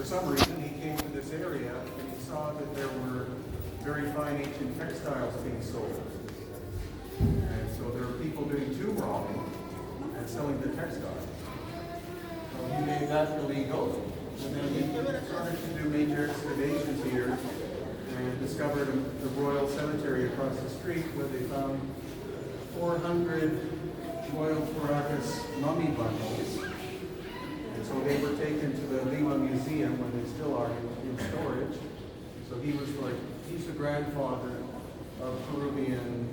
for some reason, he came to this area and he saw that there were very fine ancient textiles being sold. And so there were people doing tomb robbing and selling the textiles. So he made that illegal. And then he started to do major excavations here and discovered the royal cemetery across the street where they found 400 royal Paracas mummy bundles. And so they were taken to the Lima Museum, where they still are in storage. So he's the grandfather of Peruvian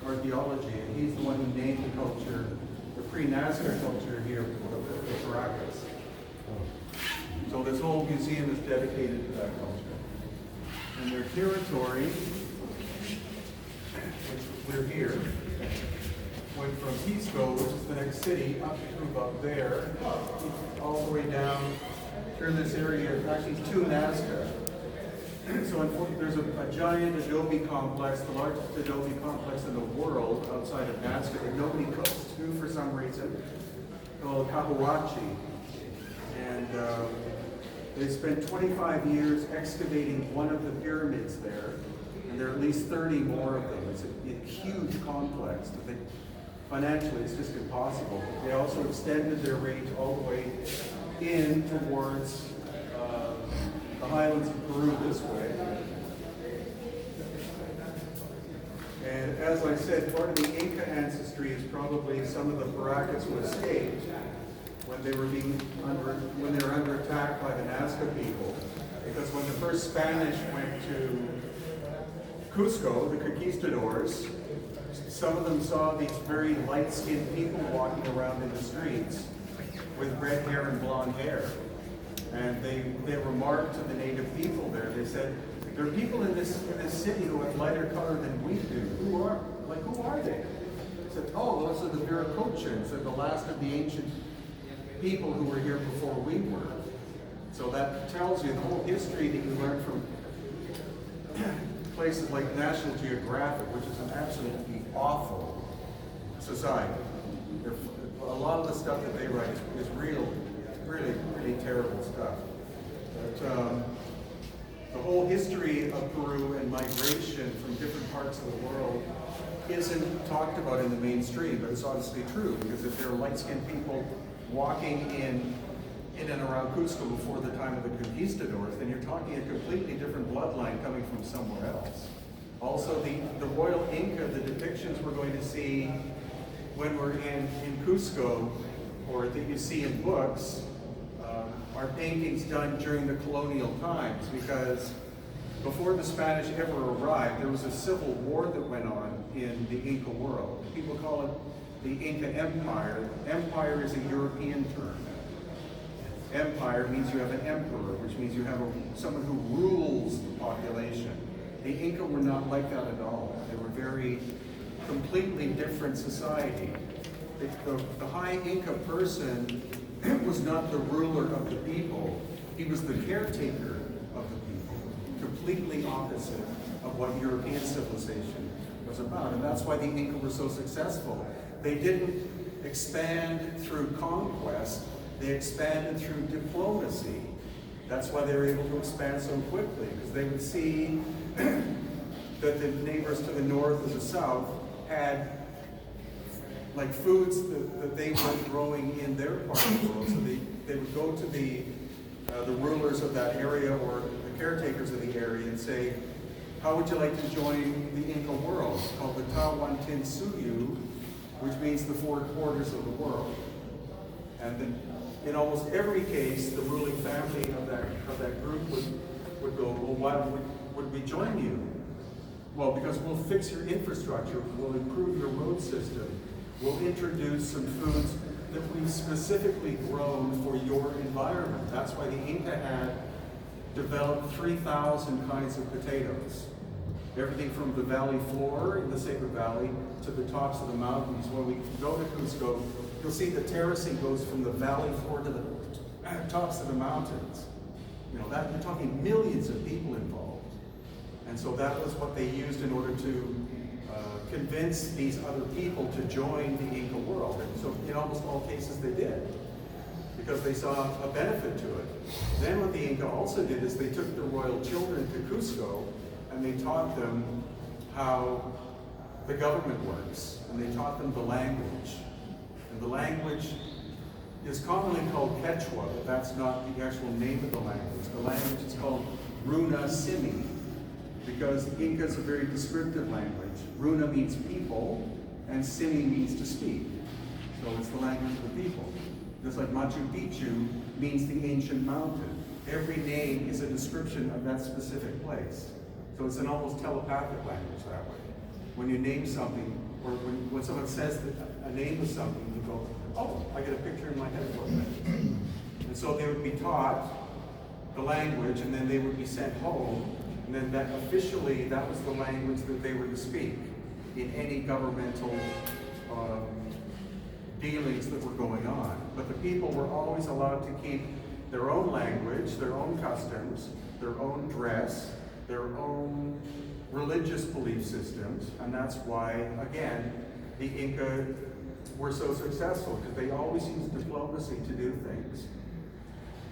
archaeology, and he's the one who named the culture, the pre-Nazca culture here, the Paracas. So this whole museum is dedicated to that culture. And their territory, which we're here, went from Pisco, which is the next city, up to about there, all the way down through this area, actually to Nazca. So there's a giant adobe complex, the largest adobe complex in the world outside of Nazca that nobody goes to for some reason, called Cahuachi. And they spent 25 years excavating one of the pyramids there, and there are at least 30 more of them. It's a huge complex. Financially, it's just impossible. They also extended their range all the way in towards the highlands of Peru this way. And as I said, part of the Inca ancestry is probably some of the Paracas who escaped when they were under attack by the Nazca people. Because when the first Spanish went to Cusco, the conquistadors, some of them saw these very light-skinned people walking around in the streets with red hair and blonde hair. And they remarked to the native people there, they said, there are people in this city who have lighter color than we do. Who are they? They said, oh, those are the Viracochans, they're the last of the ancient people who were here before we were. So that tells you the whole history that you learn from places like National Geographic, which is an absolutely awful society. A lot of the stuff that they write is really terrible stuff. But the whole history of Peru and migration from different parts of the world isn't talked about in the mainstream, but it's obviously true, because if there are light-skinned people walking in and around Cusco before the time of the conquistadors, then you're talking a completely different bloodline coming from somewhere else. Also, the royal Inca, the depictions we're going to see when we're in Cusco, or that you see in books, are paintings done during the colonial times, because before the Spanish ever arrived, there was a civil war that went on in the Inca world. People call it the Inca Empire. Empire is a European term. Empire means you have an emperor, which means you have someone who rules the population. The Inca were not like that at all. They were very completely different society. The high Inca person was not the ruler of the people. He was the caretaker of the people, completely opposite of what European civilization was about. And that's why the Inca were so successful. They didn't expand through conquest. They expanded through diplomacy. That's why they were able to expand so quickly, because they would see that the neighbors to the north and the south had like foods that they were growing in their part of the world. So they would go to the rulers of that area or the caretakers of the area and say, how would you like to join the Inca world? It's called the Tawantinsuyu, which means the four quarters of the world. And then in almost every case, the ruling family of that group would go, well, why would we join you? Well, because we'll fix your infrastructure, we'll improve your road system, we'll introduce some foods that we've specifically grown for your environment. That's why the Inca had developed 3,000 kinds of potatoes. Everything from the valley floor in the Sacred Valley to the tops of the mountains. When we go to Cusco, you'll see the terracing goes from the valley floor to the tops of the mountains. You know, that you're talking millions of people involved. And so that was what they used in order to convince these other people to join the Inca world. And so in almost all cases they did. because they saw a benefit to it. Then what the Inca also did is they took the royal children to Cusco and they taught them how the government works, and they taught them the language. And the language is commonly called Quechua, but that's not the actual name of the language. The language is called Runa Simi, because the Inca is a very descriptive language. Runa means people, and Simi means to speak. So it's the language of the people. Just like Machu Picchu means the ancient mountain. Every name is a description of that specific place. So it's an almost telepathic language that way. When you name something, or when someone says a name of something, you go, oh, I get a picture in my head of what that is. And so they would be taught the language, and then they would be sent home, and then that officially, that was the language that they were to speak in any governmental dealings that were going on. But the people were always allowed to keep their own language, their own customs, their own dress, their own religious belief systems, and that's why, again, the Inca were so successful, because they always used diplomacy to do things.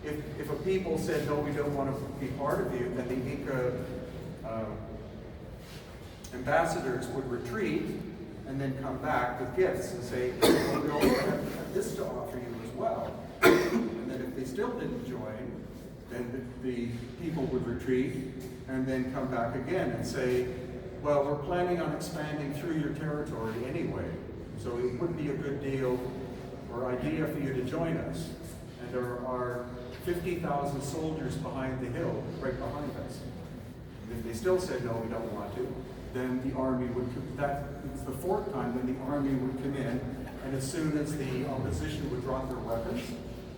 If a people said, no, we don't want to be part of you, then the Inca ambassadors would retreat and then come back with gifts and say, well, we also have this to offer you as well. And then if they still didn't join, then the people would retreat and then come back again and say, well, we're planning on expanding through your territory anyway, so it would be a good deal or idea for you to join us. And there are 50,000 soldiers behind the hill, right behind us. And if they still said, no, we don't want to, then the army would, it's the fourth time, then the army would come in, and as soon as the opposition would drop their weapons,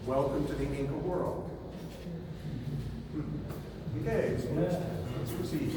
welcome to the Inca world. Okay, so let's proceed.